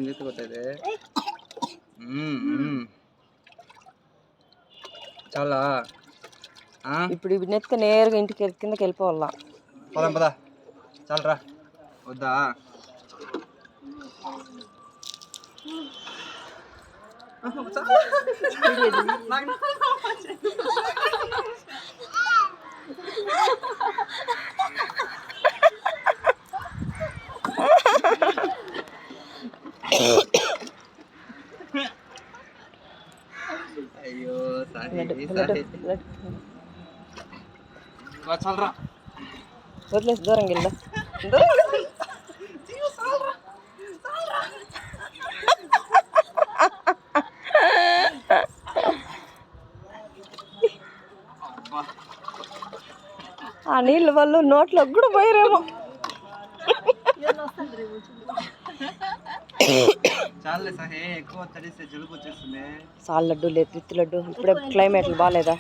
నీతి కొట్టేది చాలా ఇప్పుడు ఇవి నెత్తి నేరుగా ఇంటికి కిందకి వెళ్ళిపోవాలా. పోదాం పదా, చాలరా వద్దా? అయ్యో చాలరా, వదిలేసి దూరంగా వెళ్దా. ఆ నీళ్ళ వాళ్ళు నోట్లో కూడా పోయారేమో. చాలే సహే, ఎక్కువ తడిస్తే జలుబు వచ్చేస్తుంది. సాల్ లడ్డు లేదు, తిత్తి లడ్డు. ఇప్పుడే క్లైమేట్లు బాగాలేదా?